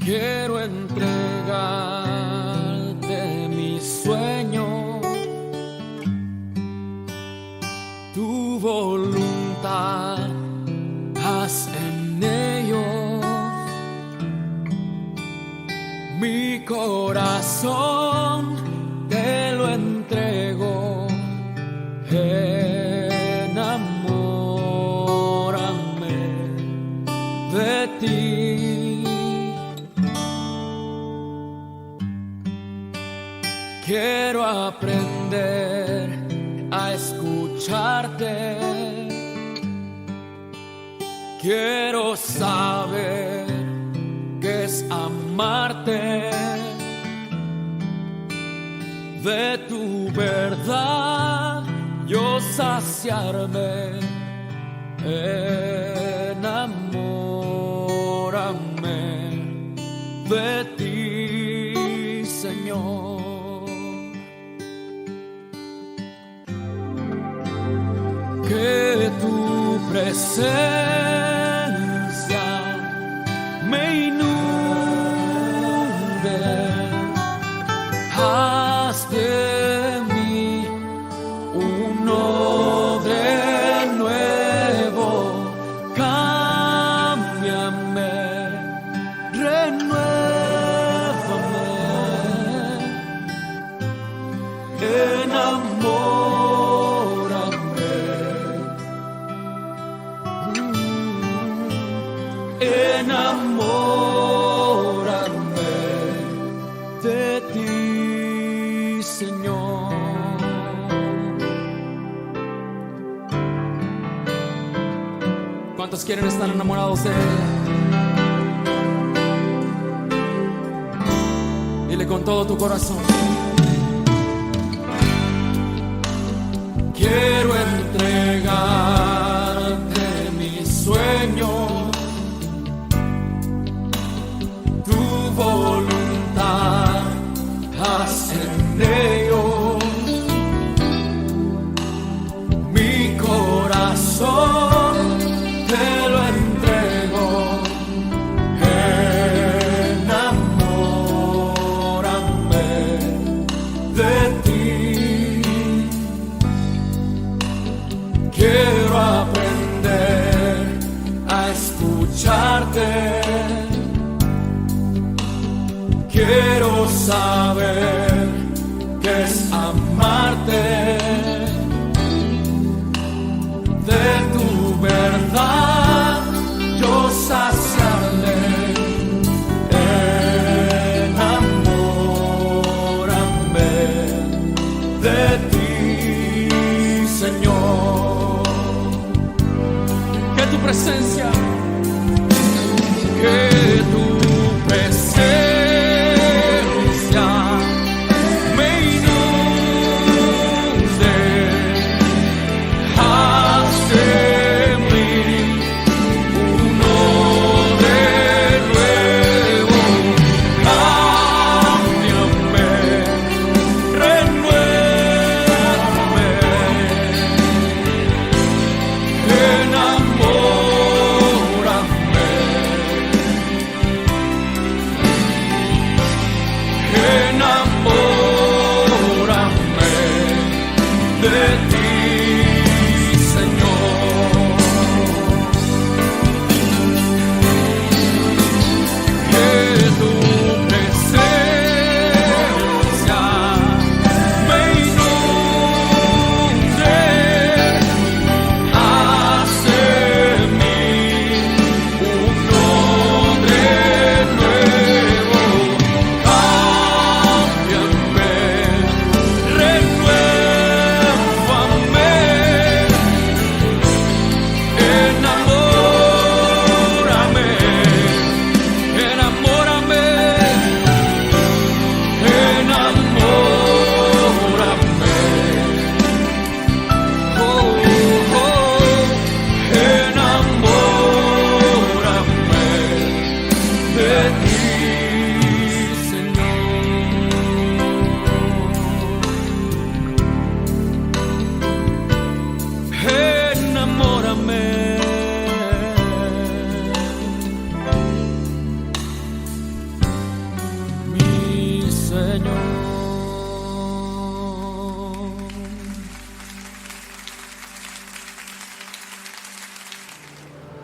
Quiero entregarte mi sueño, tu voluntad, haz en ellos. Mi corazón te lo entrego, enamórame de ti. Quiero aprender a escucharte. Quiero saber qué es amarte. De tu verdad yo saciarme. Enamórame de ti, Señor. Que tu presencia me inunde, haz de mí uno de nuevo, cámbiame, renuévame, enamórame de ti, Señor. ¿Cuántos quieren estar enamorados de Él? Dile con todo tu corazón. Quiero entregarte mi sueño, tu voluntad, haz en ellos. Mi corazón te lo entrego, enamórame de ti. Quiero aprender a escucharte. Quiero saber qué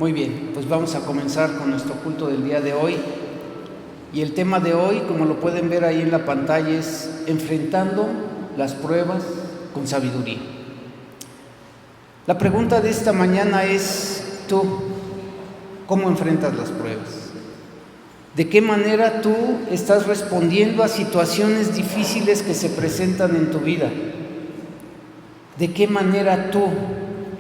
Muy bien, pues vamos a comenzar con nuestro culto del día de hoy. Y el tema de hoy, como lo pueden ver ahí en la pantalla, es enfrentando las pruebas con sabiduría. La pregunta de esta mañana es: ¿tú cómo enfrentas las pruebas? ¿De qué manera tú estás respondiendo a situaciones difíciles que se presentan en tu vida? ¿De qué manera tú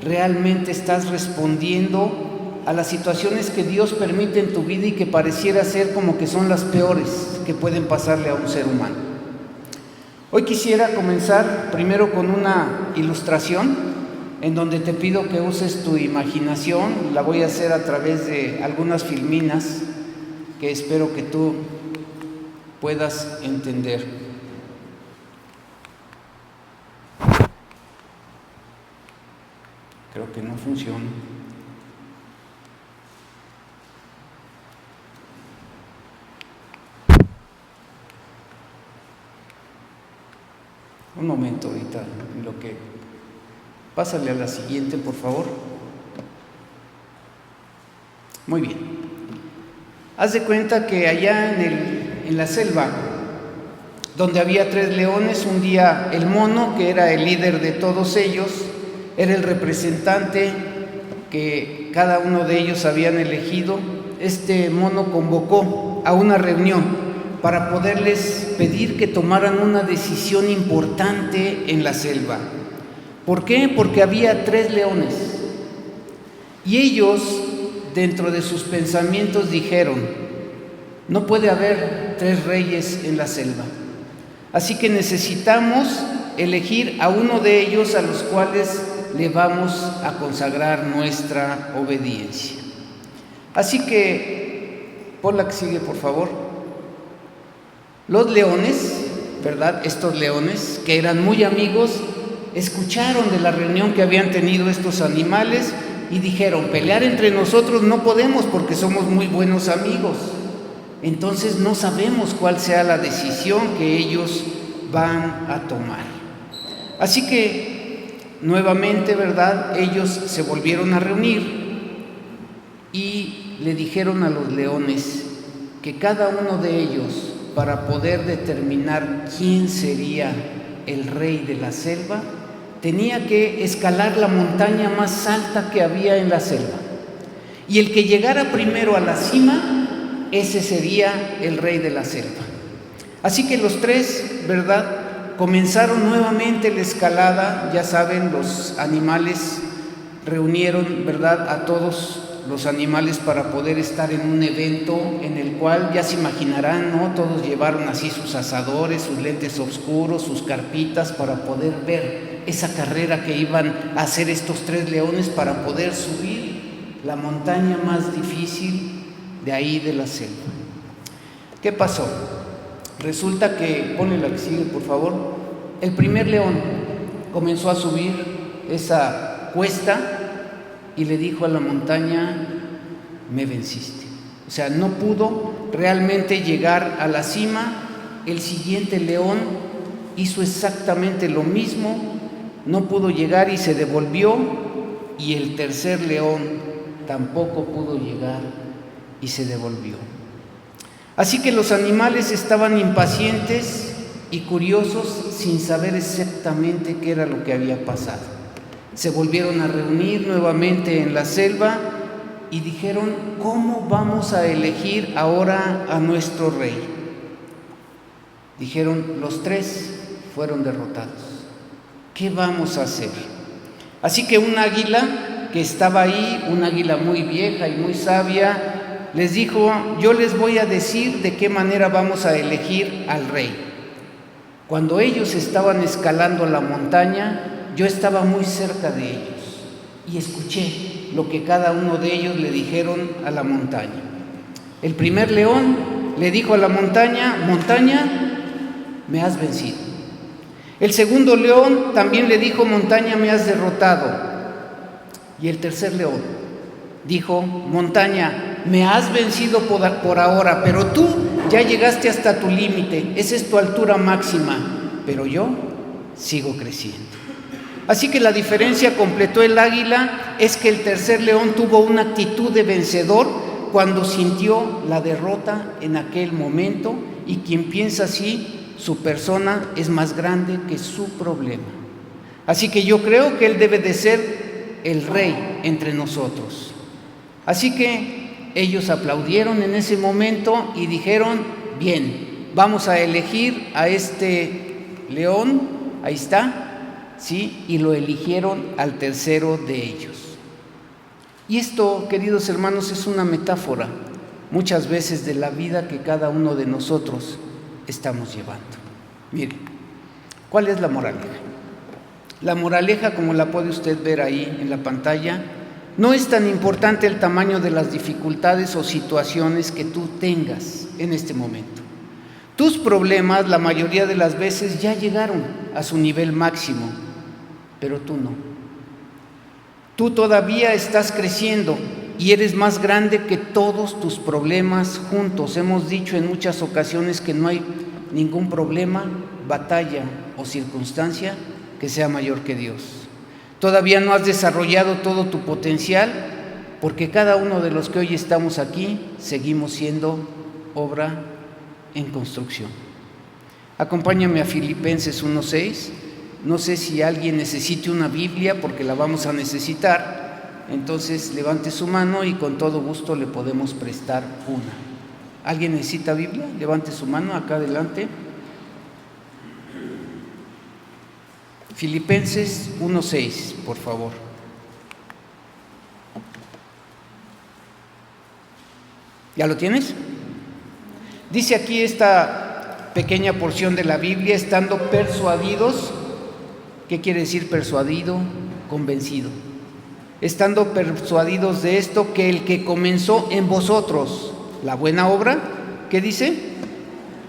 realmente estás respondiendo a las situaciones que Dios permite en tu vida y que pareciera ser como que son las peores que pueden pasarle a un ser humano? Hoy quisiera comenzar primero con una ilustración en donde te pido que uses tu imaginación. La voy a hacer a través de algunas filminas que espero que tú puedas entender. Creo que no funciona. Un momento ahorita, en lo que... Pásale a la siguiente, por favor. Muy bien. Haz de cuenta que allá en la selva, donde había 3 leones, un día el mono, que era el líder de todos ellos, era el representante que cada uno de ellos habían elegido. Este mono convocó a una reunión para poderles pedir que tomaran una decisión importante en la selva. ¿Por qué? Porque había 3 leones y ellos, dentro de sus pensamientos, dijeron: no puede haber 3 reyes en la selva, así que necesitamos elegir a uno de ellos a los cuales le vamos a consagrar nuestra obediencia. Así que, pon la que sigue, por favor. Los leones, ¿verdad? Estos leones, que eran muy amigos, escucharon de la reunión que habían tenido estos animales y dijeron: pelear entre nosotros no podemos porque somos muy buenos amigos. Entonces no sabemos cuál sea la decisión que ellos van a tomar. Así que nuevamente, ¿verdad?, ellos se volvieron a reunir y le dijeron a los leones que cada uno de ellos, para poder determinar quién sería el rey de la selva, tenía que escalar la montaña más alta que había en la selva. Y el que llegara primero a la cima, ese sería el rey de la selva. Así que los 3, ¿verdad?, comenzaron nuevamente la escalada. Ya saben, los animales reunieron, ¿verdad?, a todos los animales para poder estar en un evento en el cual, ya se imaginarán, ¿no?, todos llevaron así sus asadores, sus lentes oscuros, sus carpitas, para poder ver esa carrera que iban a hacer estos 3 leones para poder subir la montaña más difícil de ahí de la selva. ¿Qué pasó? Resulta que, ponle la que sigue, por favor. El primer león comenzó a subir esa cuesta y le dijo a la montaña: me venciste. O sea, no pudo realmente llegar a la cima. El siguiente león hizo exactamente lo mismo, no pudo llegar y se devolvió. Y el tercer león tampoco pudo llegar y se devolvió. Así que los animales estaban impacientes y curiosos, sin saber exactamente qué era lo que había pasado. Se volvieron a reunir nuevamente en la selva y dijeron: ¿cómo vamos a elegir ahora a nuestro rey? Dijeron: los 3 fueron derrotados. ¿Qué vamos a hacer? Así que un águila que estaba ahí, un águila muy vieja y muy sabia, les dijo: yo les voy a decir de qué manera vamos a elegir al rey. Cuando ellos estaban escalando la montaña, yo estaba muy cerca de ellos y escuché lo que cada uno de ellos le dijeron a la montaña. El primer león le dijo a la montaña: montaña, me has vencido. El segundo león también le dijo: montaña, me has derrotado. Y el tercer león dijo: montaña, me has vencido por ahora, pero tú ya llegaste hasta tu límite, esa es tu altura máxima, pero yo sigo creciendo. Así que la diferencia, completó el águila, es que el tercer león tuvo una actitud de vencedor cuando sintió la derrota en aquel momento, y quien piensa así, su persona es más grande que su problema. Así que yo creo que él debe de ser el rey entre nosotros. Así que ellos aplaudieron en ese momento y dijeron: bien, vamos a elegir a este león, ahí está, ¿sí? Y lo eligieron al tercero de ellos. Y esto, queridos hermanos, es una metáfora muchas veces de la vida que cada uno de nosotros estamos llevando. Miren, ¿cuál es la moraleja? La moraleja, como la puede usted ver ahí en la pantalla, no es tan importante el tamaño de las dificultades o situaciones que tú tengas en este momento. Tus problemas, la mayoría de las veces, ya llegaron a su nivel máximo, pero tú no. Tú todavía estás creciendo y eres más grande que todos tus problemas juntos. Hemos dicho en muchas ocasiones que no hay ningún problema, batalla o circunstancia que sea mayor que Dios. Todavía no has desarrollado todo tu potencial, porque cada uno de los que hoy estamos aquí seguimos siendo obra en construcción. Acompáñame a Filipenses 1:6. No sé si alguien necesite una Biblia, porque la vamos a necesitar. Entonces levante su mano y con todo gusto le podemos prestar una. ¿Alguien necesita Biblia? Levante su mano acá adelante. Filipenses 1:6, por favor. ¿Ya lo tienes? Dice aquí esta pequeña porción de la Biblia: estando persuadidos. ¿Qué quiere decir persuadido? Convencido. Estando persuadidos de esto, que el que comenzó en vosotros la buena obra, ¿qué dice?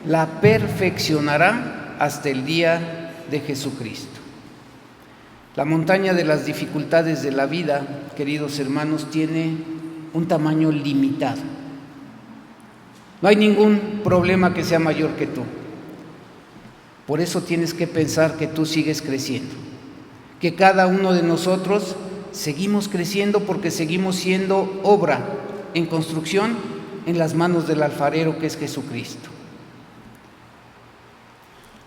La perfeccionará hasta el día de Jesucristo. La montaña de las dificultades de la vida, queridos hermanos, tiene un tamaño limitado. No hay ningún problema que sea mayor que tú. Por eso tienes que pensar que tú sigues creciendo, que cada uno de nosotros seguimos creciendo, porque seguimos siendo obra en construcción en las manos del alfarero, que es Jesucristo.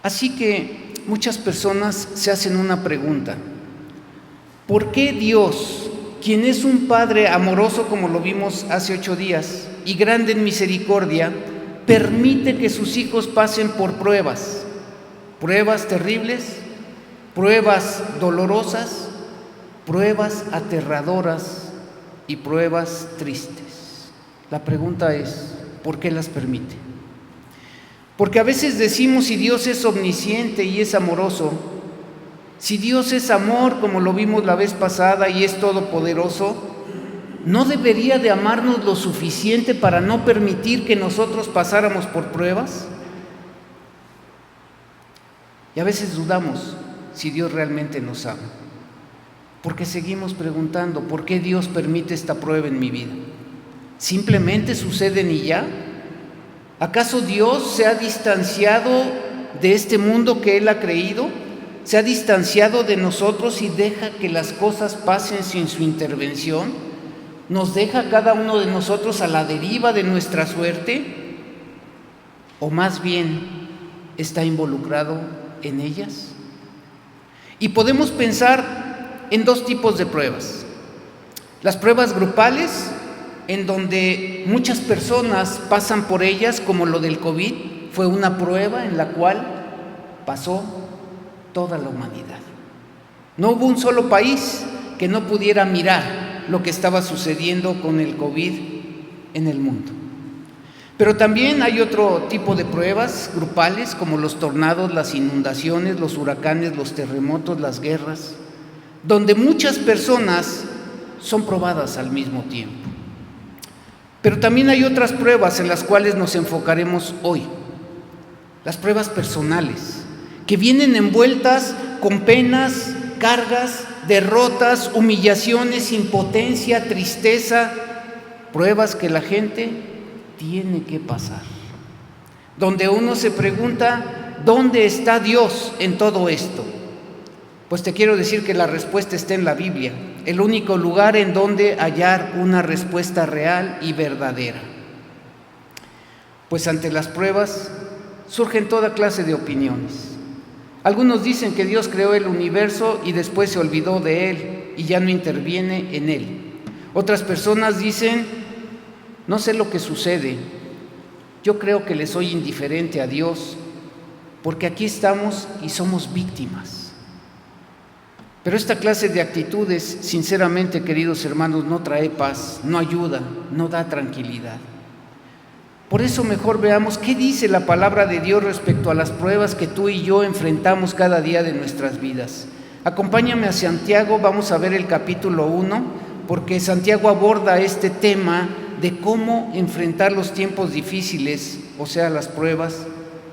Así que muchas personas se hacen una pregunta: ¿por qué Dios, quien es un Padre amoroso, como lo vimos hace 8 días, y grande en misericordia, permite que sus hijos pasen por pruebas terribles, pruebas dolorosas, pruebas aterradoras y pruebas tristes? La pregunta es: ¿por qué las permite? Porque a veces decimos, si Dios es omnisciente y es amoroso, si Dios es amor, como lo vimos la vez pasada, y es todopoderoso, ¿no debería de amarnos lo suficiente para no permitir que nosotros pasáramos por pruebas? Y a veces dudamos si Dios realmente nos ama, porque seguimos preguntando: ¿por qué Dios permite esta prueba en mi vida? ¿Simplemente suceden y ya? ¿Acaso Dios se ha distanciado de este mundo que Él ha creído? ¿Se ha distanciado de nosotros y deja que las cosas pasen sin su intervención? ¿Nos deja a cada uno de nosotros a la deriva de nuestra suerte? ¿O más bien está involucrado en ellas? Y podemos pensar en 2 tipos de pruebas: las pruebas grupales, en donde muchas personas pasan por ellas, como lo del COVID, fue una prueba en la cual pasó toda la humanidad. No hubo un solo país que no pudiera mirar lo que estaba sucediendo con el COVID en el mundo. Pero también hay otro tipo de pruebas grupales, como los tornados, las inundaciones, los huracanes, los terremotos, las guerras, donde muchas personas son probadas al mismo tiempo. Pero también hay otras pruebas en las cuales nos enfocaremos hoy: las pruebas personales, que vienen envueltas con penas, cargas, derrotas, humillaciones, impotencia, tristeza, pruebas que la gente tiene que pasar, donde uno se pregunta: ¿dónde está Dios en todo esto? Pues te quiero decir que la respuesta está en la Biblia, el único lugar en donde hallar una respuesta real y verdadera. Pues ante las pruebas surgen toda clase de opiniones. Algunos dicen que Dios creó el universo y después se olvidó de él y ya no interviene en él. Otras personas dicen, no sé lo que sucede, yo creo que le soy indiferente a Dios, porque aquí estamos y somos víctimas. Pero esta clase de actitudes, sinceramente, queridos hermanos, no trae paz, no ayuda, no da tranquilidad. Por eso mejor veamos qué dice la palabra de Dios respecto a las pruebas que tú y yo enfrentamos cada día de nuestras vidas. Acompáñame a Santiago, vamos a ver el capítulo 1, porque Santiago aborda este tema de cómo enfrentar los tiempos difíciles, o sea, las pruebas,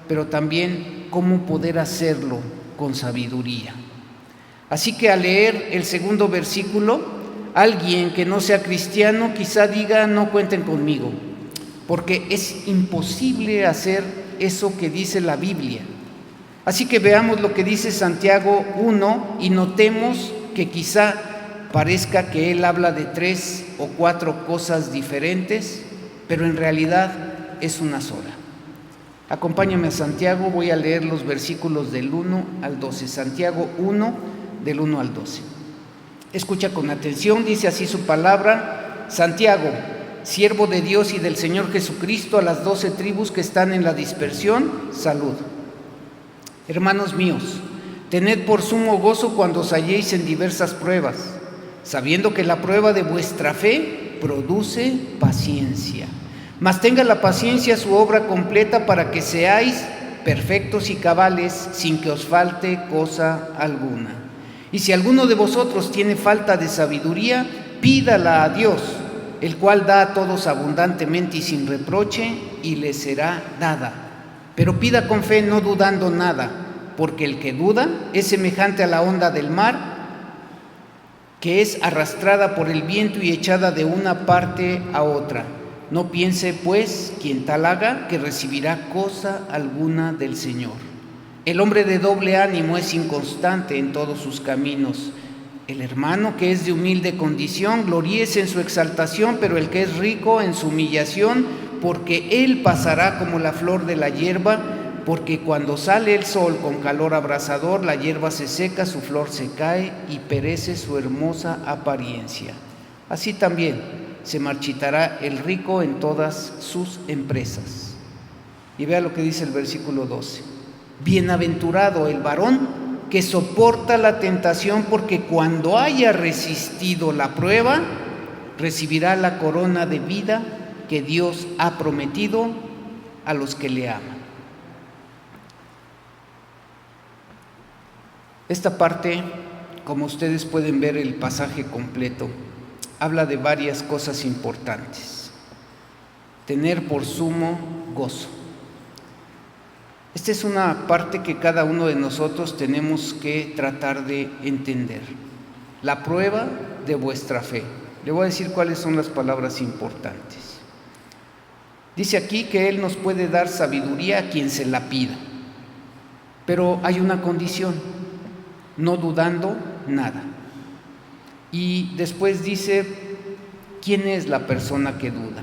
pero también cómo poder hacerlo con sabiduría. Así que al leer el segundo versículo, alguien que no sea cristiano quizá diga, no cuenten conmigo, porque es imposible hacer eso que dice la Biblia. Así que veamos lo que dice Santiago 1 y notemos que quizá parezca que él habla de 3 o 4 cosas diferentes, pero en realidad es una sola. Acompáñame a Santiago, voy a leer los versículos del 1 al 12. Santiago 1, del 1 al 12. Escucha con atención, dice así su palabra: Santiago, siervo de Dios y del Señor Jesucristo, a las 12 tribus que están en la dispersión, salud. Hermanos míos, tened por sumo gozo cuando os halléis en diversas pruebas, sabiendo que la prueba de vuestra fe produce paciencia. Mas tenga la paciencia su obra completa para que seáis perfectos y cabales, sin que os falte cosa alguna. Y si alguno de vosotros tiene falta de sabiduría, pídala a Dios, el cual da a todos abundantemente y sin reproche, y le será dada. Pero pida con fe, no dudando nada, porque el que duda es semejante a la onda del mar, que es arrastrada por el viento y echada de una parte a otra. No piense, pues, quien tal haga, que recibirá cosa alguna del Señor. El hombre de doble ánimo es inconstante en todos sus caminos. El hermano que es de humilde condición, gloríese en su exaltación, pero el que es rico en su humillación, porque él pasará como la flor de la hierba, porque cuando sale el sol con calor abrasador, la hierba se seca, su flor se cae y perece su hermosa apariencia. Así también se marchitará el rico en todas sus empresas. Y vea lo que dice el versículo 12. Bienaventurado el varón que soporta la tentación, porque cuando haya resistido la prueba, recibirá la corona de vida que Dios ha prometido a los que le aman. Esta parte, como ustedes pueden ver el pasaje completo, habla de varias cosas importantes. Tener por sumo gozo. Esta es una parte que cada uno de nosotros tenemos que tratar de entender. La prueba de vuestra fe. Le voy a decir cuáles son las palabras importantes. Dice aquí que Él nos puede dar sabiduría a quien se la pida, pero hay una condición: no dudando nada. Y después dice, ¿quién es la persona que duda?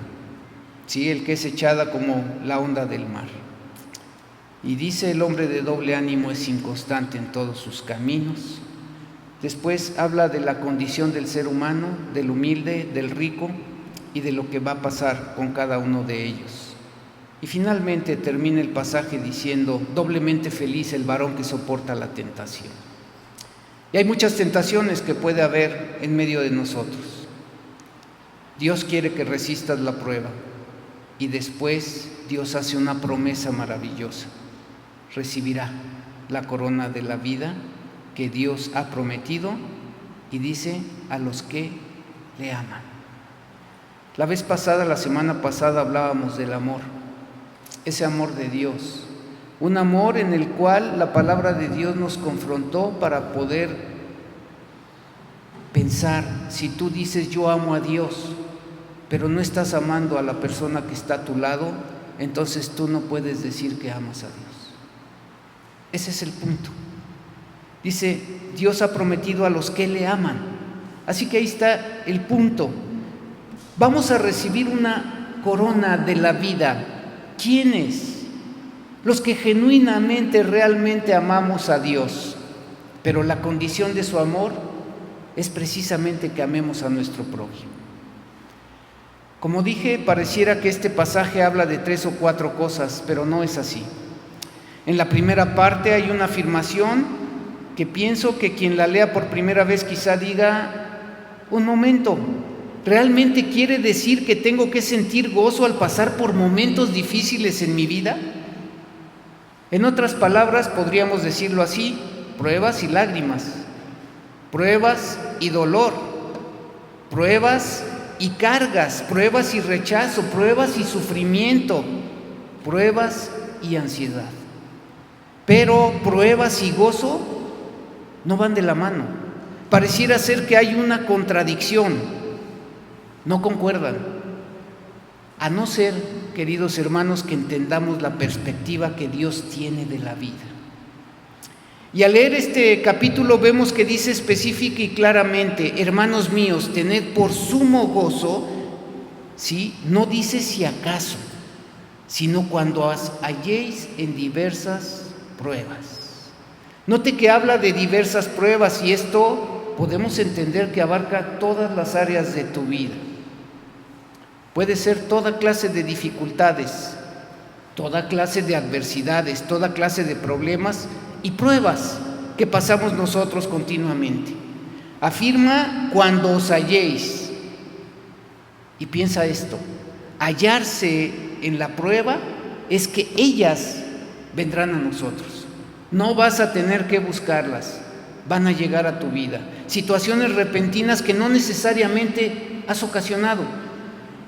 Sí, el que es echada como la onda del mar. Y dice, el hombre de doble ánimo es inconstante en todos sus caminos. Después habla de la condición del ser humano, del humilde, del rico y de lo que va a pasar con cada uno de ellos. Y finalmente termina el pasaje diciendo, doblemente feliz el varón que soporta la tentación. Y hay muchas tentaciones que puede haber en medio de nosotros. Dios quiere que resistas la prueba y después Dios hace una promesa maravillosa. Recibirá la corona de la vida que Dios ha prometido y dice a los que le aman. La semana pasada hablábamos del amor, ese amor de Dios. Un amor en el cual la palabra de Dios nos confrontó para poder pensar, si tú dices yo amo a Dios, pero no estás amando a la persona que está a tu lado, entonces tú no puedes decir que amas a Dios. Ese es el punto. Dice, Dios ha prometido a los que le aman. Así que ahí está el punto. Vamos a recibir una corona de la vida. ¿Quiénes? Los que genuinamente, realmente amamos a Dios. Pero la condición de su amor es precisamente que amemos a nuestro prójimo. Como dije, pareciera que este pasaje habla de 3 o 4 cosas, pero no es así. En la primera parte hay una afirmación que pienso que quien la lea por primera vez quizá diga, un momento, ¿realmente quiere decir que tengo que sentir gozo al pasar por momentos difíciles en mi vida? En otras palabras, podríamos decirlo así, pruebas y lágrimas, pruebas y dolor, pruebas y cargas, pruebas y rechazo, pruebas y sufrimiento, pruebas y ansiedad. Pero pruebas y gozo no van de la mano. Pareciera ser que hay una contradicción, no concuerdan. A no ser, queridos hermanos, que entendamos la perspectiva que Dios tiene de la vida. Y al leer este capítulo vemos que dice específica y claramente, hermanos míos, tened por sumo gozo, ¿sí? No dice si acaso, sino cuando os halléis en diversas pruebas. Note que habla de diversas pruebas y esto podemos entender que abarca todas las áreas de tu vida. Puede ser toda clase de dificultades, toda clase de adversidades, toda clase de problemas y pruebas que pasamos nosotros continuamente. Afirma cuando os halléis. Y piensa esto, hallarse en la prueba es que ellas vendrán a nosotros. No vas a tener que buscarlas, van a llegar a tu vida. Situaciones repentinas que no necesariamente has ocasionado.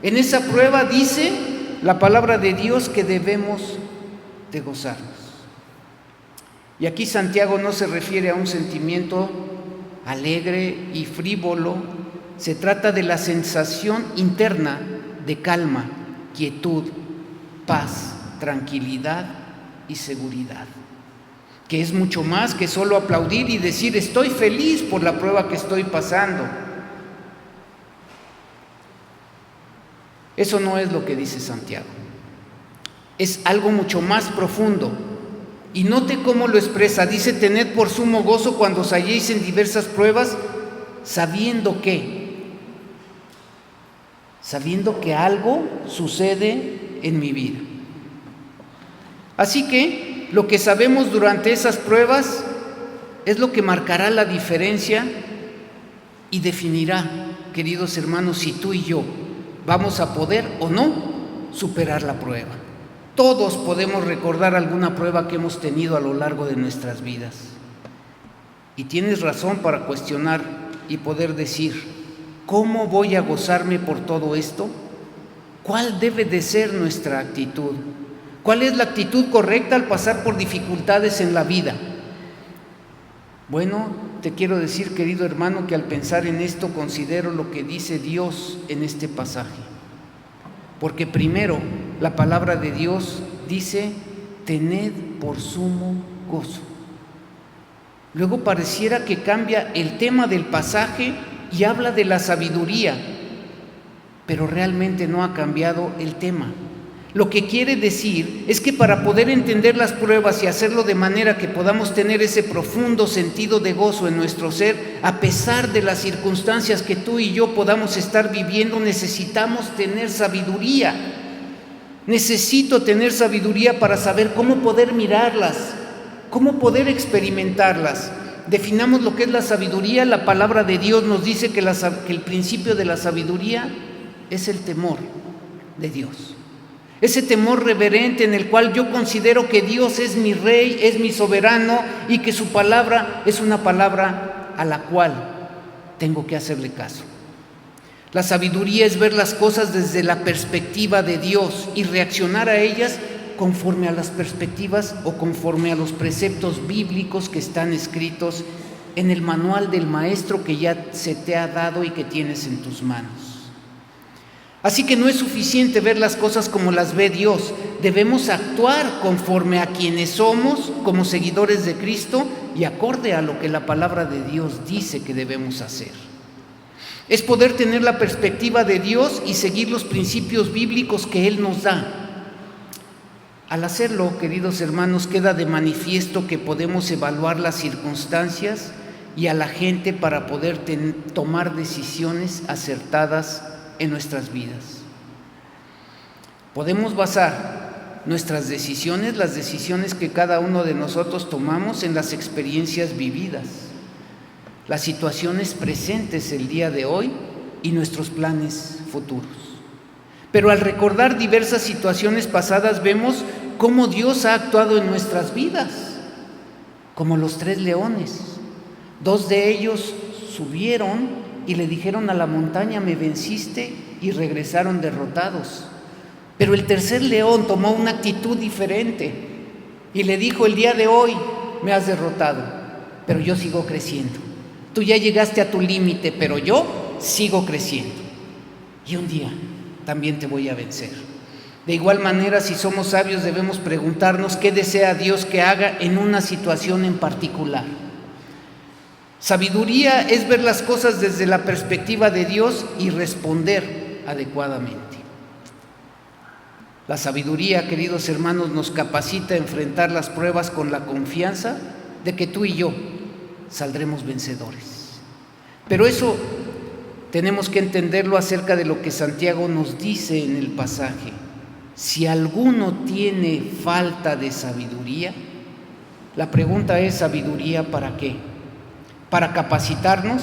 En esa prueba dice la palabra de Dios que debemos de gozarnos. Y aquí Santiago no se refiere a un sentimiento alegre y frívolo, se trata de la sensación interna de calma, quietud, paz, tranquilidad y seguridad, que es mucho más que solo aplaudir y decir estoy feliz por la prueba que estoy pasando. Eso no es lo que dice Santiago, es algo mucho más profundo. Y note cómo lo expresa, dice, tened por sumo gozo cuando os halléis en diversas pruebas, sabiendo que algo sucede en mi vida. Así que lo que sabemos durante esas pruebas es lo que marcará la diferencia y definirá, queridos hermanos, si tú y yo vamos a poder o no superar la prueba. Todos podemos recordar alguna prueba que hemos tenido a lo largo de nuestras vidas. Y tienes razón para cuestionar y poder decir, ¿cómo voy a gozarme por todo esto? ¿Cuál debe de ser nuestra actitud? ¿Cuál es la actitud correcta al pasar por dificultades en la vida? Bueno, te quiero decir, querido hermano, que al pensar en esto considero lo que dice Dios en este pasaje. Porque primero, la palabra de Dios dice, tened por sumo gozo. Luego pareciera que cambia el tema del pasaje y habla de la sabiduría, pero realmente no ha cambiado el tema. Lo que quiere decir es que para poder entender las pruebas y hacerlo de manera que podamos tener ese profundo sentido de gozo en nuestro ser, a pesar de las circunstancias que tú y yo podamos estar viviendo, necesitamos tener sabiduría. Necesito tener sabiduría para saber cómo poder mirarlas, cómo poder experimentarlas. Definamos lo que es la sabiduría. La palabra de Dios nos dice que el principio de la sabiduría es el temor de Dios. Ese temor reverente en el cual yo considero que Dios es mi rey, es mi soberano y que su palabra es una palabra a la cual tengo que hacerle caso. La sabiduría es ver las cosas desde la perspectiva de Dios y reaccionar a ellas conforme a las perspectivas o conforme a los preceptos bíblicos que están escritos en el manual del maestro que ya se te ha dado y que tienes en tus manos. Así que no es suficiente ver las cosas como las ve Dios, debemos actuar conforme a quienes somos como seguidores de Cristo y acorde a lo que la palabra de Dios dice que debemos hacer. Es poder tener la perspectiva de Dios y seguir los principios bíblicos que Él nos da. Al hacerlo, queridos hermanos, queda de manifiesto que podemos evaluar las circunstancias y a la gente para poder tomar decisiones acertadas en nuestras vidas. Podemos basar nuestras decisiones, las decisiones que cada uno de nosotros tomamos, en las experiencias vividas, las situaciones presentes el día de hoy y nuestros planes futuros. Pero al recordar diversas situaciones pasadas vemos cómo Dios ha actuado en nuestras vidas, como los 3 leones. 2 de ellos subieron y le dijeron a la montaña: me venciste, y regresaron derrotados. Pero el tercer león tomó una actitud diferente y le dijo: el día de hoy me has derrotado, pero yo sigo creciendo. Tú ya llegaste a tu límite, pero yo sigo creciendo. Y un día también te voy a vencer. De igual manera, si somos sabios, debemos preguntarnos qué desea Dios que haga en una situación en particular. Sabiduría es ver las cosas desde la perspectiva de Dios y responder adecuadamente. La sabiduría, queridos hermanos, nos capacita a enfrentar las pruebas con la confianza de que tú y yo saldremos vencedores. Pero eso tenemos que entenderlo acerca de lo que Santiago nos dice en el pasaje. Si alguno tiene falta de sabiduría, la pregunta es: ¿sabiduría para qué? Para capacitarnos,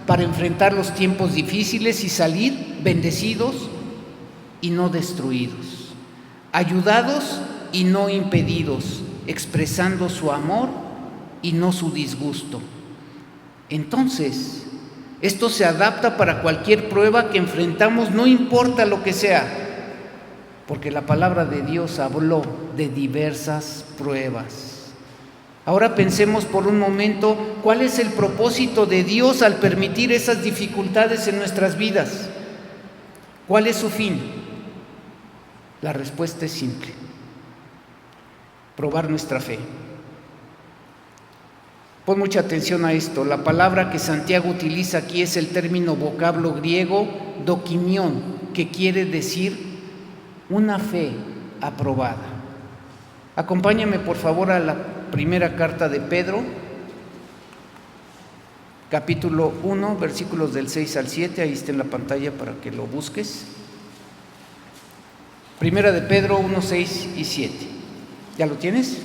para enfrentar los tiempos difíciles y salir bendecidos y no destruidos, ayudados y no impedidos, expresando su amor y no su disgusto. Entonces, esto se adapta para cualquier prueba que enfrentamos, no importa lo que sea, porque la palabra de Dios habló de diversas pruebas. Ahora pensemos por un momento cuál es el propósito de Dios al permitir esas dificultades en nuestras vidas. ¿Cuál es su fin? La respuesta es simple: probar nuestra fe. Pon mucha atención a esto. La palabra que Santiago utiliza aquí es el término vocablo griego dokimión, que quiere decir una fe aprobada. Acompáñame por favor a la primera carta de Pedro, capítulo 1, versículos del 6 al 7, ahí está en la pantalla para que lo busques. Primera de Pedro 1, 6 y 7. ¿Ya lo tienes?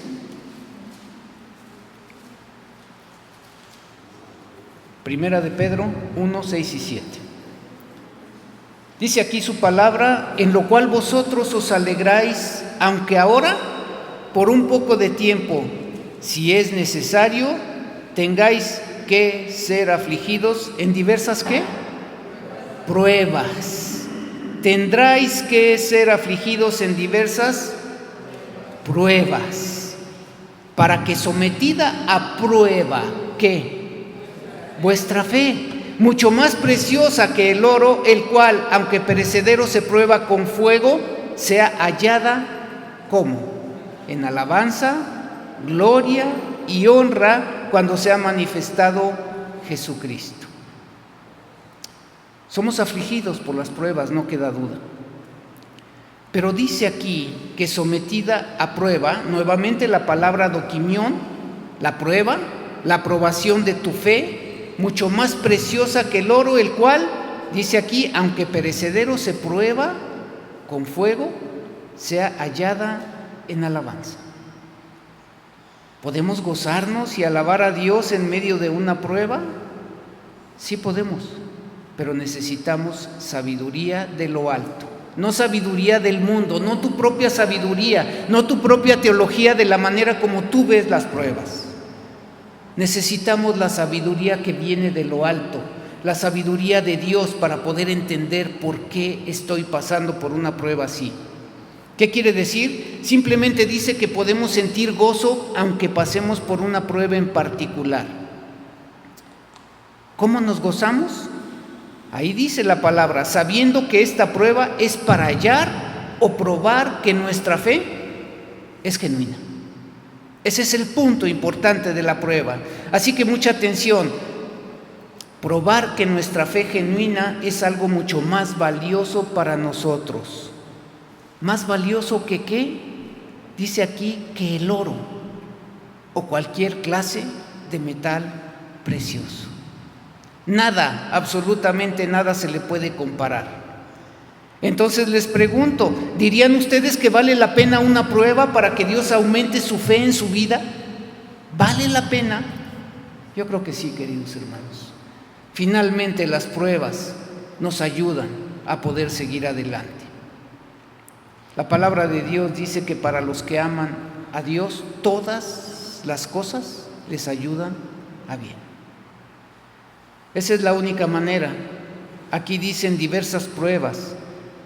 Primera de Pedro 1, 6 y 7. Dice aquí su palabra: en lo cual vosotros os alegráis, aunque ahora, por un poco de tiempo, si es necesario, tengáis que ser afligidos en diversas ¿qué? Pruebas. Tendráis que ser afligidos en diversas pruebas, para que sometida a prueba, ¿qué? Vuestra fe, mucho más preciosa que el oro, el cual, aunque perecedero, se prueba con fuego, sea hallada ¿cómo? En alabanza, gloria y honra cuando sea manifestado Jesucristo. Somos afligidos por las pruebas, no queda duda. Pero dice aquí que sometida a prueba, nuevamente la palabra dokimión, la prueba, la aprobación de tu fe, mucho más preciosa que el oro, el cual, dice aquí, aunque perecedero, se prueba con fuego, sea hallada en alabanza. ¿Podemos gozarnos y alabar a Dios en medio de una prueba? Sí podemos, pero necesitamos sabiduría de lo alto, no sabiduría del mundo, no tu propia sabiduría, no tu propia teología de la manera como tú ves las pruebas. Necesitamos la sabiduría que viene de lo alto, la sabiduría de Dios para poder entender por qué estoy pasando por una prueba así. ¿Qué quiere decir? Simplemente dice que podemos sentir gozo aunque pasemos por una prueba en particular. ¿Cómo nos gozamos? Ahí dice la palabra: sabiendo que esta prueba es para hallar o probar que nuestra fe es genuina. Ese es el punto importante de la prueba. Así que mucha atención. Probar que nuestra fe genuina es algo mucho más valioso para nosotros. ¿Más valioso que qué? Dice aquí que el oro o cualquier clase de metal precioso. Nada, absolutamente nada se le puede comparar. Entonces les pregunto, ¿dirían ustedes que vale la pena una prueba para que Dios aumente su fe en su vida? ¿Vale la pena? Yo creo que sí, queridos hermanos. Finalmente las pruebas nos ayudan a poder seguir adelante. La palabra de Dios dice que para los que aman a Dios, todas las cosas les ayudan a bien. Esa es la única manera. Aquí dicen diversas pruebas.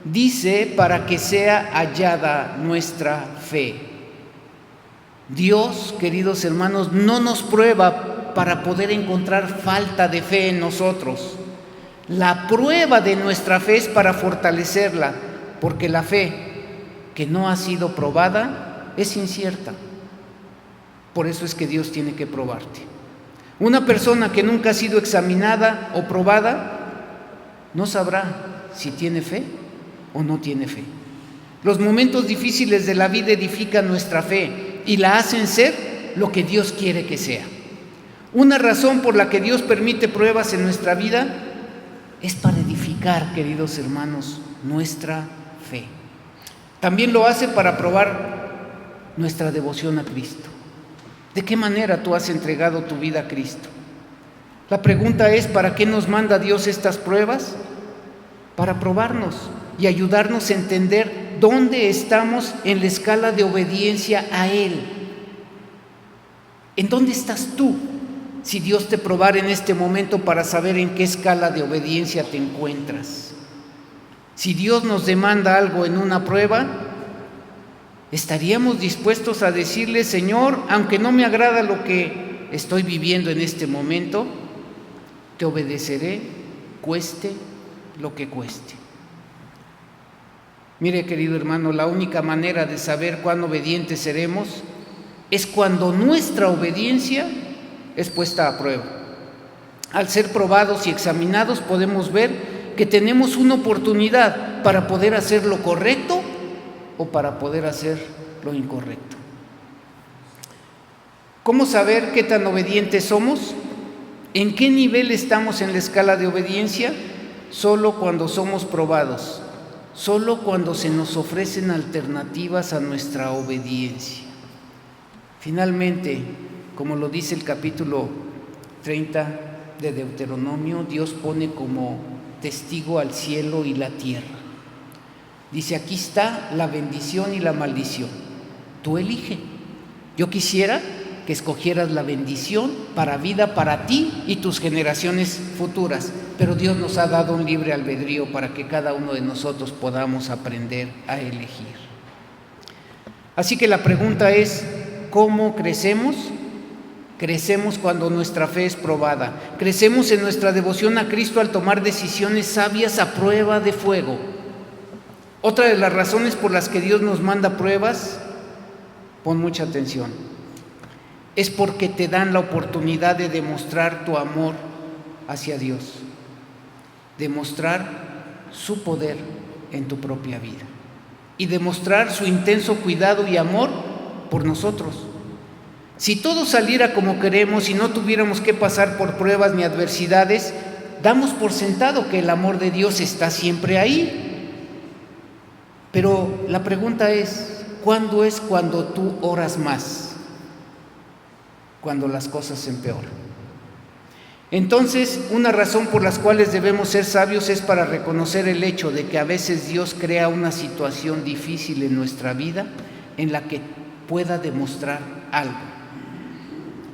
Dice para que sea hallada nuestra fe. Dios, queridos hermanos, no nos prueba para poder encontrar falta de fe en nosotros. La prueba de nuestra fe es para fortalecerla, porque la fe que no ha sido probada es incierta. Por eso es que Dios tiene que probarte. Una persona que nunca ha sido examinada o probada no sabrá si tiene fe o no tiene fe. Los momentos difíciles de la vida edifican nuestra fe y la hacen ser lo que Dios quiere que sea. Una razón por la que Dios permite pruebas en nuestra vida es para edificar, queridos hermanos, nuestra fe. También lo hace para probar nuestra devoción a Cristo. ¿De qué manera tú has entregado tu vida a Cristo? La pregunta es, ¿para qué nos manda Dios estas pruebas? Para probarnos y ayudarnos a entender dónde estamos en la escala de obediencia a Él. ¿En dónde estás tú? Si Dios te probara en este momento para saber en qué escala de obediencia te encuentras. Si Dios nos demanda algo en una prueba, ¿estaríamos dispuestos a decirle, Señor, aunque no me agrada lo que estoy viviendo en este momento, te obedeceré, cueste lo que cueste? Mire, querido hermano, la única manera de saber cuán obedientes seremos es cuando nuestra obediencia es puesta a prueba. Al ser probados y examinados podemos ver que tenemos una oportunidad para poder hacer lo correcto o para poder hacer lo incorrecto. ¿Cómo saber qué tan obedientes somos? ¿En qué nivel estamos en la escala de obediencia? Solo cuando somos probados, solo cuando se nos ofrecen alternativas a nuestra obediencia. Finalmente, como lo dice el capítulo 30 de Deuteronomio, Dios pone como testigo al cielo y la tierra. Dice, aquí está la bendición y la maldición. Tú elige. Yo quisiera que escogieras la bendición para vida para ti y tus generaciones futuras, pero Dios nos ha dado un libre albedrío para que cada uno de nosotros podamos aprender a elegir. Así que la pregunta es, ¿cómo crecemos? Crecemos cuando nuestra fe es probada. Crecemos en nuestra devoción a Cristo al tomar decisiones sabias a prueba de fuego. Otra de las razones por las que Dios nos manda pruebas, pon mucha atención, es porque te dan la oportunidad de demostrar tu amor hacia Dios, demostrar su poder en tu propia vida y demostrar su intenso cuidado y amor por nosotros. Si todo saliera como queremos y no tuviéramos que pasar por pruebas ni adversidades, damos por sentado que el amor de Dios está siempre ahí. Pero la pregunta es, ¿cuándo es cuando tú oras más? Cuando las cosas se empeoran. Entonces, una razón por las cuales debemos ser sabios es para reconocer el hecho de que a veces Dios crea una situación difícil en nuestra vida en la que pueda demostrar algo.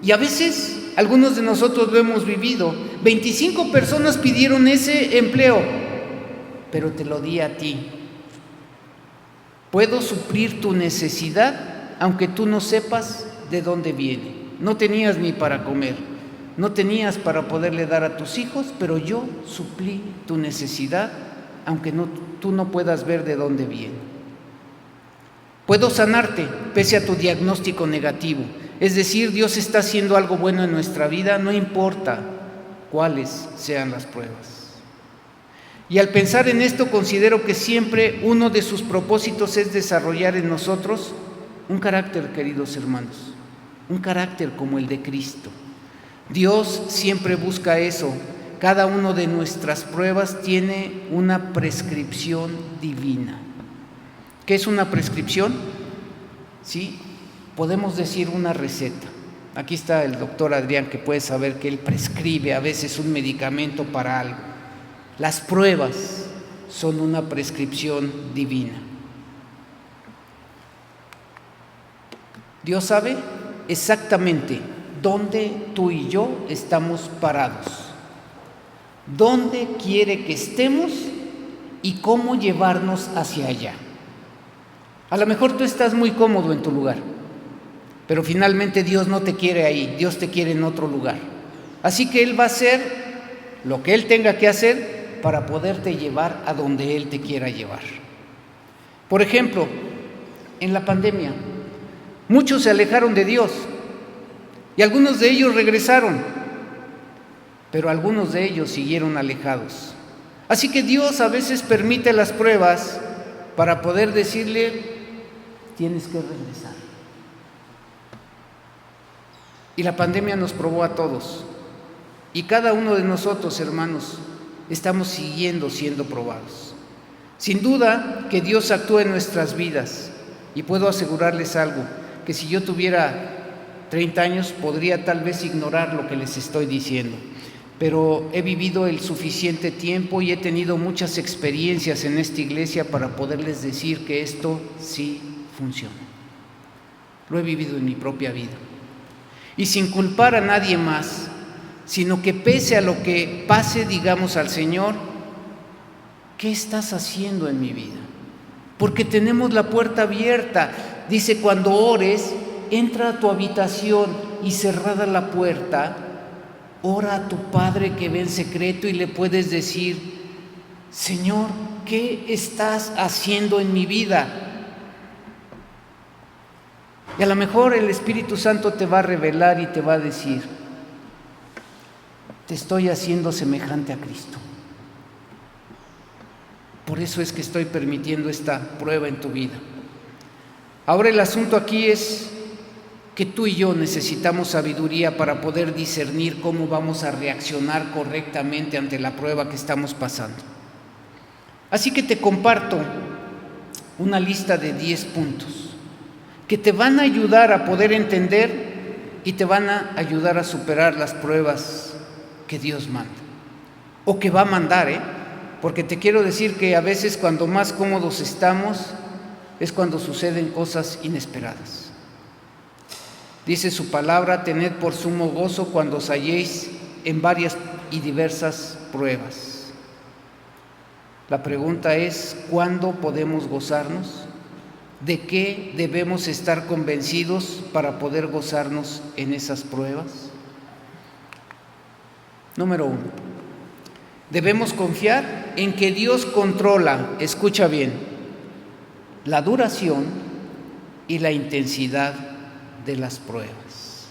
Y a veces algunos de nosotros lo hemos vivido. 25 personas pidieron ese empleo, pero te lo di a ti. Puedo suplir tu necesidad aunque tú no sepas de dónde viene. No tenías ni para comer, no tenías para poderle dar a tus hijos, pero yo suplí tu necesidad aunque tú no puedas ver de dónde viene. Puedo sanarte pese a tu diagnóstico negativo. Es decir, Dios está haciendo algo bueno en nuestra vida, no importa cuáles sean las pruebas. Y al pensar en esto, considero que siempre uno de sus propósitos es desarrollar en nosotros un carácter, queridos hermanos, un carácter como el de Cristo. Dios siempre busca eso. Cada una de nuestras pruebas tiene una prescripción divina. ¿Qué es una prescripción? Sí, podemos decir una receta. Aquí está el doctor Adrián, que puede saber que él prescribe a veces un medicamento para algo. Las pruebas son una prescripción divina. Dios sabe exactamente dónde tú y yo estamos parados, dónde quiere que estemos y cómo llevarnos hacia allá. A lo mejor tú estás muy cómodo en tu lugar, pero finalmente Dios no te quiere ahí, Dios te quiere en otro lugar. Así que Él va a hacer lo que Él tenga que hacer para poderte llevar a donde Él te quiera llevar. Por ejemplo, en la pandemia, muchos se alejaron de Dios y algunos de ellos regresaron, pero algunos de ellos siguieron alejados. Así que Dios a veces permite las pruebas para poder decirle: tienes que regresar. Y la pandemia nos probó a todos, y cada uno de nosotros, hermanos, estamos siendo probados. Sin duda que Dios actúa en nuestras vidas, y puedo asegurarles algo, que si yo tuviera 30 años podría tal vez ignorar lo que les estoy diciendo, pero he vivido el suficiente tiempo y he tenido muchas experiencias en esta iglesia para poderles decir que esto sí funciona. Lo he vivido en mi propia vida, y sin culpar a nadie más, sino que pese a lo que pase, digamos al Señor: ¿qué estás haciendo en mi vida? Porque tenemos la puerta abierta. Dice: cuando ores, entra a tu habitación y cerrada la puerta, ora a tu Padre que ve en secreto y le puedes decir: Señor, ¿qué estás haciendo en mi vida? Y a lo mejor el Espíritu Santo te va a revelar y te va a decir: te estoy haciendo semejante a Cristo. Por eso es que estoy permitiendo esta prueba en tu vida. Ahora el asunto aquí es que tú y yo necesitamos sabiduría para poder discernir cómo vamos a reaccionar correctamente ante la prueba que estamos pasando. Así que te comparto una lista de 10 puntos que te van a ayudar a poder entender y te van a ayudar a superar las pruebas que Dios manda, o que va a mandar, porque te quiero decir que a veces cuando más cómodos estamos es cuando suceden cosas inesperadas. Dice su palabra: tened por sumo gozo cuando os halléis en varias y diversas pruebas. La pregunta es: ¿cuándo podemos gozarnos? ¿De qué debemos estar convencidos para poder gozarnos en esas pruebas? Número 1, debemos confiar en que Dios controla, escucha bien, la duración y la intensidad de las pruebas.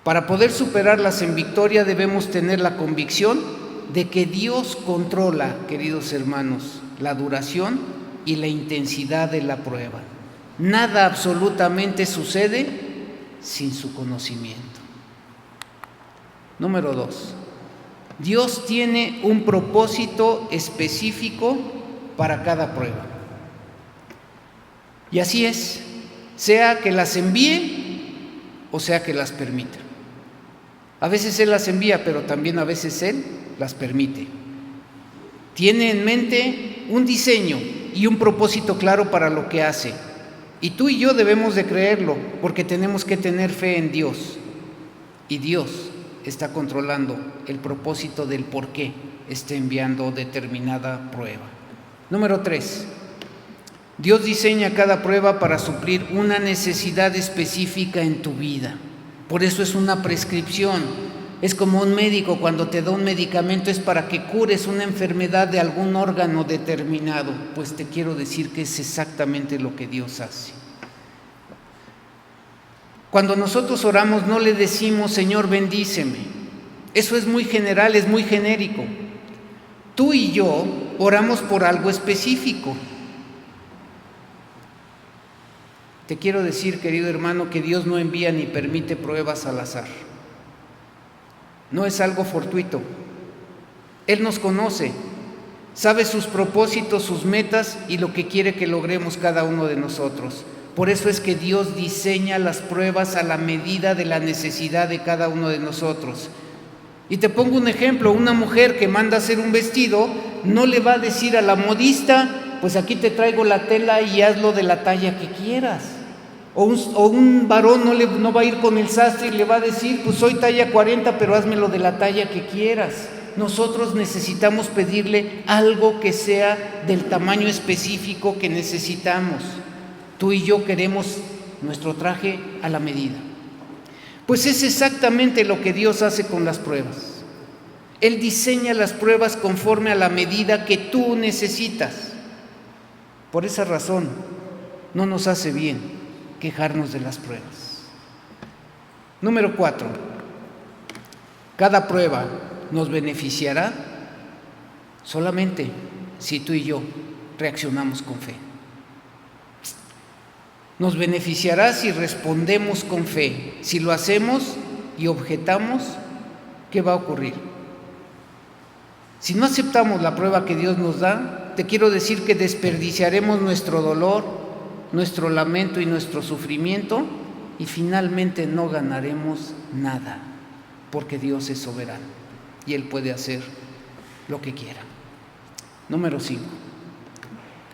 Para poder superarlas en victoria debemos tener la convicción de que Dios controla, queridos hermanos, la duración y la intensidad de la prueba. Nada absolutamente sucede sin su conocimiento. Número 2, Dios tiene un propósito específico para cada prueba. Y así es, sea que las envíe o sea que las permita. A veces Él las envía, pero también a veces Él las permite. Tiene en mente un diseño y un propósito claro para lo que hace. Y tú y yo debemos de creerlo, porque tenemos que tener fe en Dios. Y Dios está controlando el propósito del por qué está enviando determinada prueba. Número 3, Dios diseña cada prueba para suplir una necesidad específica en tu vida. Por eso es una prescripción. Es como un médico cuando te da un medicamento, es para que cures una enfermedad de algún órgano determinado. Pues te quiero decir que es exactamente lo que Dios hace. Cuando nosotros oramos no le decimos, Señor, bendíceme. Eso es muy general, es muy genérico. Tú y yo oramos por algo específico. Te quiero decir, querido hermano, que Dios no envía ni permite pruebas al azar. No es algo fortuito. Él nos conoce, sabe sus propósitos, sus metas y lo que quiere que logremos cada uno de nosotros. Por eso es que Dios diseña las pruebas a la medida de la necesidad de cada uno de nosotros. Y te pongo un ejemplo, una mujer que manda a hacer un vestido no le va a decir a la modista, pues aquí te traigo la tela y hazlo de la talla que quieras. O un varón no va a ir con el sastre y le va a decir, pues soy talla 40, pero házmelo de la talla que quieras. Nosotros necesitamos pedirle algo que sea del tamaño específico que necesitamos. Tú y yo queremos nuestro traje a la medida. Pues es exactamente lo que Dios hace con las pruebas. Él diseña las pruebas conforme a la medida que tú necesitas. Por esa razón, no nos hace bien quejarnos de las pruebas. Número 4. Cada prueba nos beneficiará solamente si tú y yo reaccionamos con fe. Nos beneficiará si respondemos con fe. Si lo hacemos y objetamos, ¿qué va a ocurrir? Si no aceptamos la prueba que Dios nos da, te quiero decir que desperdiciaremos nuestro dolor, nuestro lamento y nuestro sufrimiento y finalmente no ganaremos nada, porque Dios es soberano y Él puede hacer lo que quiera. Número 5.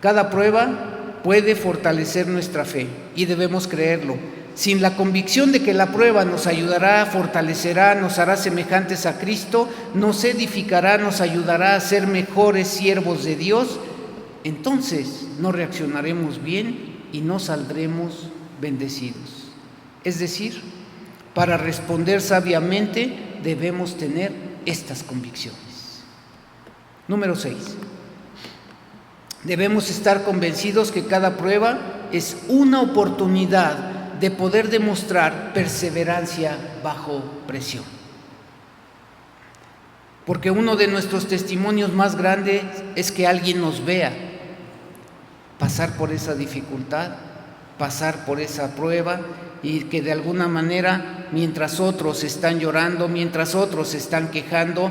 Cada prueba puede fortalecer nuestra fe y debemos creerlo. Sin la convicción de que la prueba nos ayudará, fortalecerá, nos hará semejantes a Cristo, nos edificará, nos ayudará a ser mejores siervos de Dios, entonces no reaccionaremos bien y no saldremos bendecidos. Es decir, para responder sabiamente debemos tener estas convicciones. Número 6. Debemos estar convencidos que cada prueba es una oportunidad de poder demostrar perseverancia bajo presión. Porque uno de nuestros testimonios más grandes es que alguien nos vea pasar por esa dificultad, pasar por esa prueba y que de alguna manera, mientras otros están llorando, mientras otros están quejando,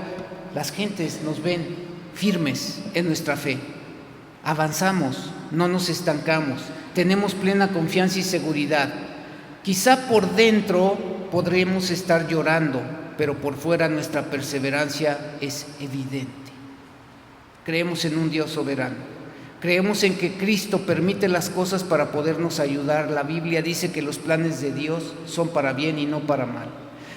las gentes nos ven firmes en nuestra fe. Avanzamos, no nos estancamos, tenemos plena confianza y seguridad. Quizá por dentro podremos estar llorando, pero por fuera nuestra perseverancia es evidente. Creemos en un Dios soberano. Creemos en que Cristo permite las cosas para podernos ayudar. La Biblia dice que los planes de Dios son para bien y no para mal.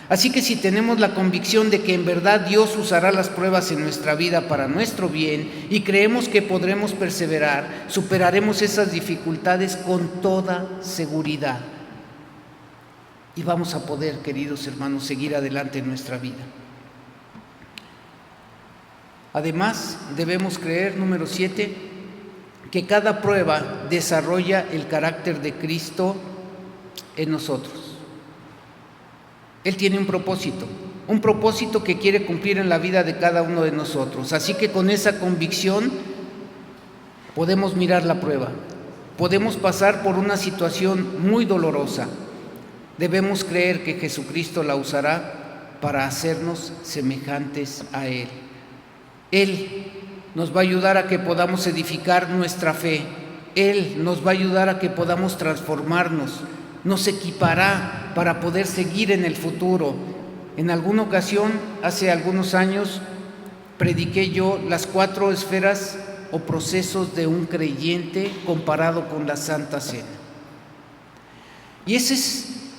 Así que si tenemos la convicción de que en verdad Dios usará las pruebas en nuestra vida para nuestro bien y creemos que podremos perseverar, superaremos esas dificultades con toda seguridad. Y vamos a poder, queridos hermanos, seguir adelante en nuestra vida. Además, debemos creer, número 7, que cada prueba desarrolla el carácter de Cristo en nosotros. Él tiene un propósito que quiere cumplir en la vida de cada uno de nosotros. Así que con esa convicción podemos mirar la prueba, podemos pasar por una situación muy dolorosa. Debemos creer que Jesucristo la usará para hacernos semejantes a Él. Él nos va a ayudar a que podamos edificar nuestra fe. Él nos va a ayudar a que podamos transformarnos. Nos equipará para poder seguir en el futuro. En alguna ocasión, hace algunos años, prediqué yo las 4 esferas o procesos de un creyente comparado con la Santa Cena. Y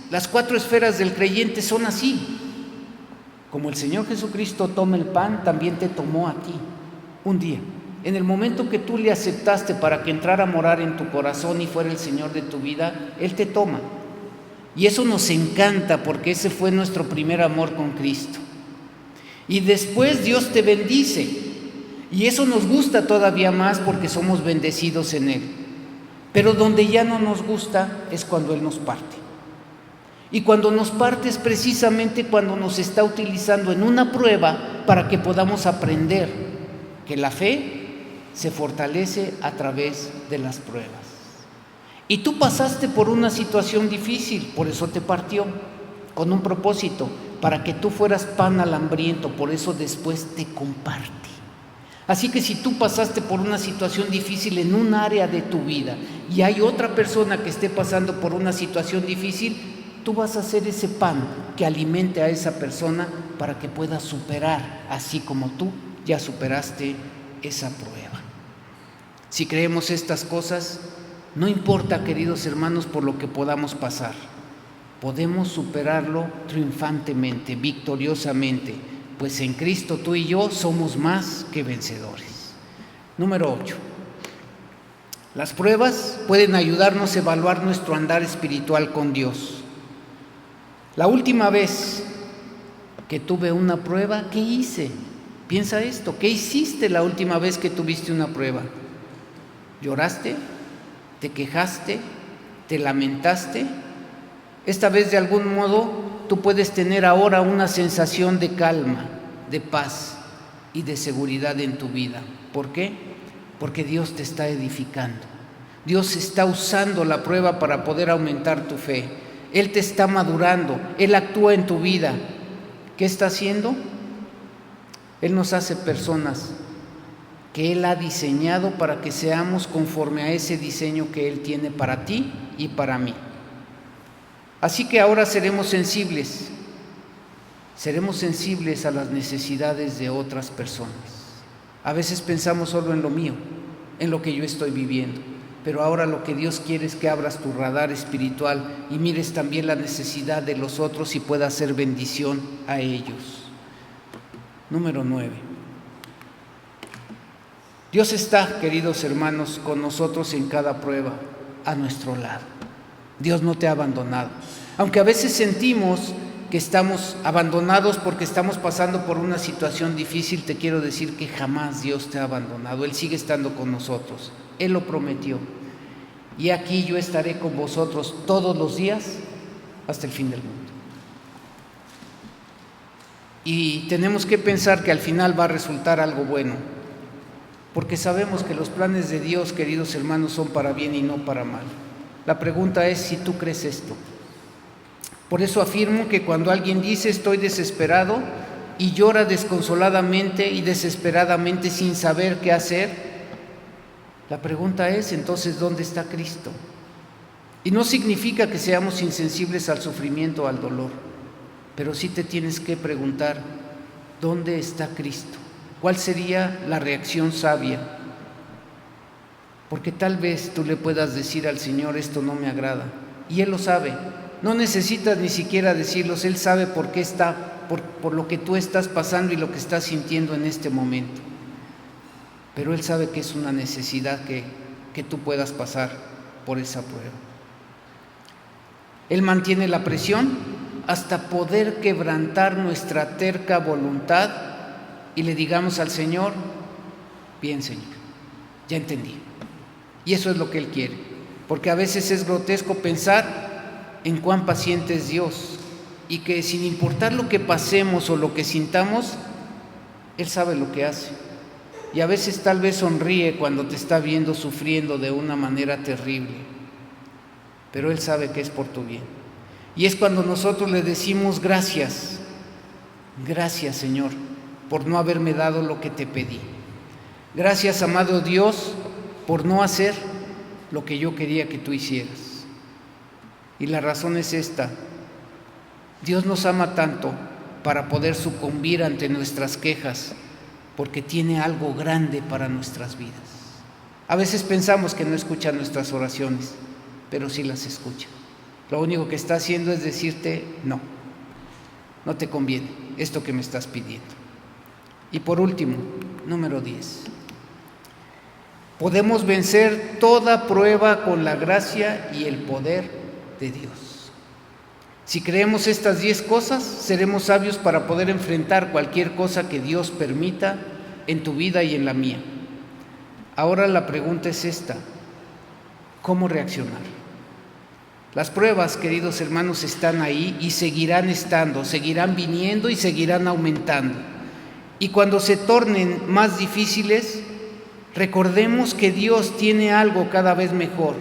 las 4 esferas del creyente son así. Como el Señor Jesucristo toma el pan, también te tomó a ti. Un día, en el momento que tú le aceptaste para que entrara a morar en tu corazón y fuera el Señor de tu vida, Él te toma. Y eso nos encanta porque ese fue nuestro primer amor con Cristo. Y después Dios te bendice. Y eso nos gusta todavía más porque somos bendecidos en Él. Pero donde ya no nos gusta es cuando Él nos parte. Y cuando nos parte es precisamente cuando nos está utilizando en una prueba para que podamos aprender que la fe se fortalece a través de las pruebas. Y tú pasaste por una situación difícil, por eso te partió, con un propósito, para que tú fueras pan al hambriento, por eso después te comparte. Así que si tú pasaste por una situación difícil en un área de tu vida y hay otra persona que esté pasando por una situación difícil, tú vas a ser ese pan que alimente a esa persona para que pueda superar, así como tú ya superaste esa prueba. Si creemos estas cosas, no importa, queridos hermanos, por lo que podamos pasar, podemos superarlo triunfantemente, victoriosamente, pues en Cristo tú y yo somos más que vencedores. Número 8. Las pruebas pueden ayudarnos a evaluar nuestro andar espiritual con Dios. La última vez que tuve una prueba, ¿qué hice? Piensa esto, ¿qué hiciste la última vez que tuviste una prueba? ¿Lloraste? ¿Te quejaste? ¿Te lamentaste? Esta vez de algún modo tú puedes tener ahora una sensación de calma, de paz y de seguridad en tu vida. ¿Por qué? Porque Dios te está edificando. Dios está usando la prueba para poder aumentar tu fe. Él te está madurando, Él actúa en tu vida. ¿Qué está haciendo? Él nos hace personas que Él ha diseñado para que seamos conforme a ese diseño que Él tiene para ti y para mí. Así que ahora seremos sensibles a las necesidades de otras personas. A veces pensamos solo en lo mío, en lo que yo estoy viviendo, pero ahora lo que Dios quiere es que abras tu radar espiritual y mires también la necesidad de los otros y puedas hacer bendición a ellos. Número 9. Dios está, queridos hermanos, con nosotros en cada prueba, a nuestro lado. Dios no te ha abandonado. Aunque a veces sentimos que estamos abandonados porque estamos pasando por una situación difícil, te quiero decir que jamás Dios te ha abandonado. Él sigue estando con nosotros. Él lo prometió. Y aquí yo estaré con vosotros todos los días hasta el fin del mundo. Y tenemos que pensar que al final va a resultar algo bueno, porque sabemos que los planes de Dios, queridos hermanos, son para bien y no para mal. La pregunta es si tú crees esto. Por eso afirmo que cuando alguien dice estoy desesperado y llora desconsoladamente y desesperadamente sin saber qué hacer, la pregunta es entonces ¿dónde está Cristo? Y no significa que seamos insensibles al sufrimiento o al dolor, pero sí te tienes que preguntar ¿dónde está Cristo? ¿Cuál sería la reacción sabia? Porque tal vez tú le puedas decir al Señor esto no me agrada y Él lo sabe. No necesitas ni siquiera decirlos, Él sabe por qué está, por lo que tú estás pasando y lo que estás sintiendo en este momento. Pero Él sabe que es una necesidad que tú puedas pasar por esa prueba. Él mantiene la presión hasta poder quebrantar nuestra terca voluntad y le digamos al Señor, bien Señor, ya entendí. Y eso es lo que Él quiere, porque a veces es grotesco pensar en cuán paciente es Dios y que sin importar lo que pasemos o lo que sintamos, Él sabe lo que hace. Y a veces tal vez sonríe cuando te está viendo sufriendo de una manera terrible, pero Él sabe que es por tu bien. Y es cuando nosotros le decimos gracias, gracias Señor, por no haberme dado lo que te pedí. Gracias, amado Dios, por no hacer lo que yo quería que tú hicieras. Y la razón es esta: Dios nos ama tanto para poder sucumbir ante nuestras quejas, porque tiene algo grande para nuestras vidas. A veces pensamos que no escucha nuestras oraciones, pero sí las escucha. Lo único que está haciendo es decirte, no te conviene esto que me estás pidiendo. Y por último, número 10. Podemos vencer toda prueba con la gracia y el poder de Dios. Si creemos estas 10 cosas, seremos sabios para poder enfrentar cualquier cosa que Dios permita en tu vida y en la mía. Ahora la pregunta es esta: ¿cómo reaccionar? Las pruebas, queridos hermanos, están ahí y seguirán estando, seguirán viniendo y seguirán aumentando. Y cuando se tornen más difíciles, recordemos que Dios tiene algo cada vez mejor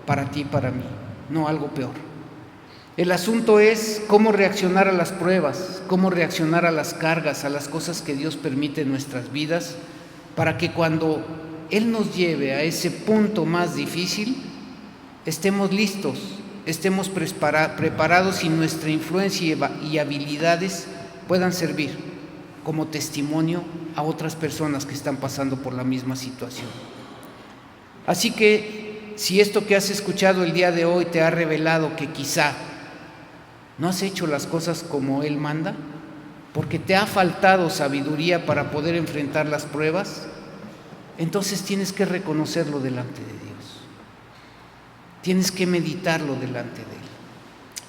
para ti y para mí, no algo peor. El asunto es cómo reaccionar a las pruebas, cómo reaccionar a las cargas, a las cosas que Dios permite en nuestras vidas, para que cuando Él nos lleve a ese punto más difícil, estemos listos, estemos preparados y nuestra influencia y habilidades puedan servir como testimonio a otras personas que están pasando por la misma situación. Así que si esto que has escuchado el día de hoy te ha revelado que quizá no has hecho las cosas como Él manda, porque te ha faltado sabiduría para poder enfrentar las pruebas, entonces tienes que reconocerlo delante de Dios. Tienes que meditarlo delante de Él.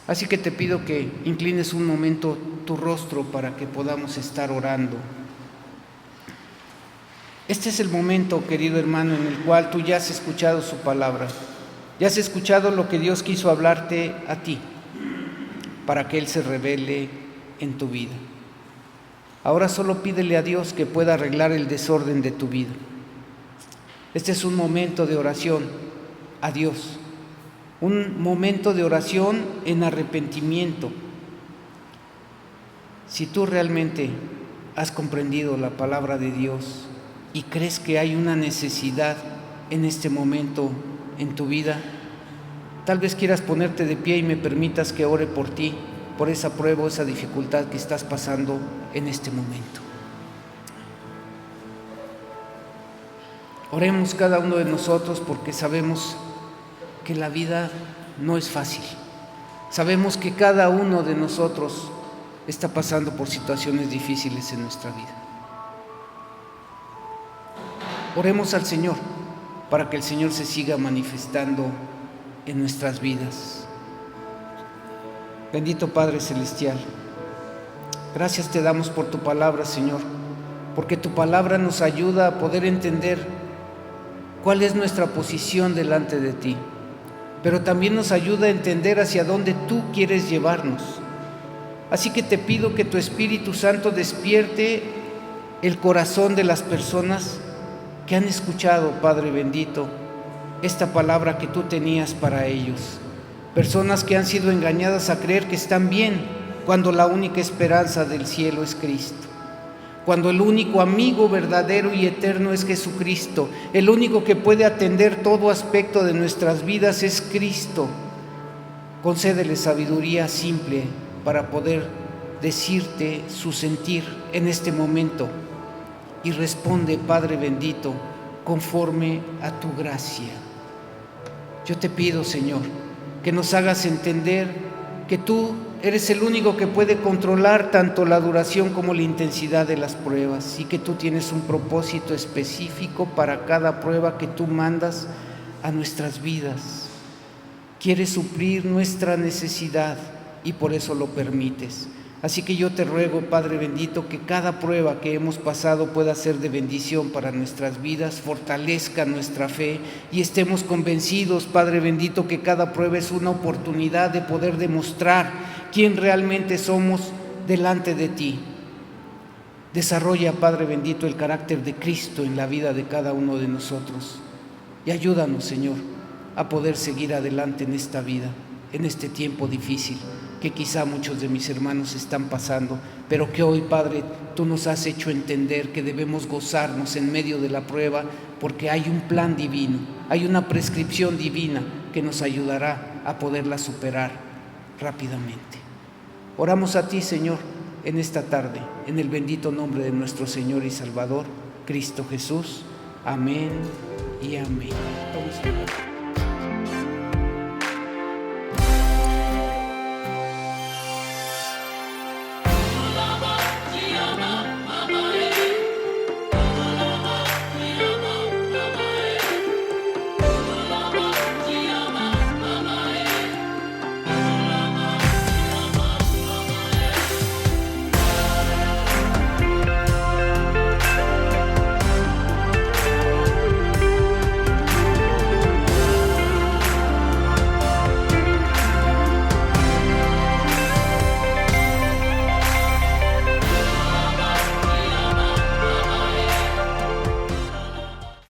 Así que te pido que inclines un momento tu rostro para que podamos estar orando. Este es el momento, querido hermano, en el cual tú ya has escuchado su palabra. Ya has escuchado lo que Dios quiso hablarte a ti, para que Él se revele en tu vida. Ahora solo pídele a Dios que pueda arreglar el desorden de tu vida. Este es un momento de oración a Dios. Un momento de oración en arrepentimiento. Si tú realmente has comprendido la palabra de Dios y crees que hay una necesidad en este momento en tu vida, tal vez quieras ponerte de pie y me permitas que ore por ti, por esa prueba o esa dificultad que estás pasando en este momento. Oremos cada uno de nosotros porque sabemos que la vida no es fácil. Sabemos que cada uno de nosotros está pasando por situaciones difíciles en nuestra vida. Oremos al Señor para que el Señor se siga manifestando en nuestras vidas. Bendito Padre Celestial, gracias te damos por tu palabra, Señor, porque tu palabra nos ayuda a poder entender cuál es nuestra posición delante de ti, pero también nos ayuda a entender hacia dónde tú quieres llevarnos. Así que te pido que tu Espíritu Santo despierte el corazón de las personas que han escuchado, Padre bendito, esta palabra que tú tenías para ellos. Personas que han sido engañadas a creer que están bien cuando la única esperanza del cielo es Cristo. Cuando el único amigo verdadero y eterno es Jesucristo, el único que puede atender todo aspecto de nuestras vidas es Cristo. Concédele sabiduría simple para poder decirte su sentir en este momento y responde, Padre bendito, conforme a tu gracia. Yo te pido, Señor, que nos hagas entender que tú eres el único que puede controlar tanto la duración como la intensidad de las pruebas y que tú tienes un propósito específico para cada prueba que tú mandas a nuestras vidas. Quieres suplir nuestra necesidad y por eso lo permites. Así que yo te ruego, Padre bendito, que cada prueba que hemos pasado pueda ser de bendición para nuestras vidas, fortalezca nuestra fe y estemos convencidos, Padre bendito, que cada prueba es una oportunidad de poder demostrar quién realmente somos delante de ti. Desarrolla, Padre bendito, el carácter de Cristo en la vida de cada uno de nosotros y ayúdanos, Señor, a poder seguir adelante en esta vida, en este tiempo difícil que quizá muchos de mis hermanos están pasando, pero que hoy, Padre, tú nos has hecho entender que debemos gozarnos en medio de la prueba porque hay un plan divino, hay una prescripción divina que nos ayudará a poderla superar rápidamente. Oramos a ti, Señor, en esta tarde, en el bendito nombre de nuestro Señor y Salvador, Cristo Jesús. Amén y amén.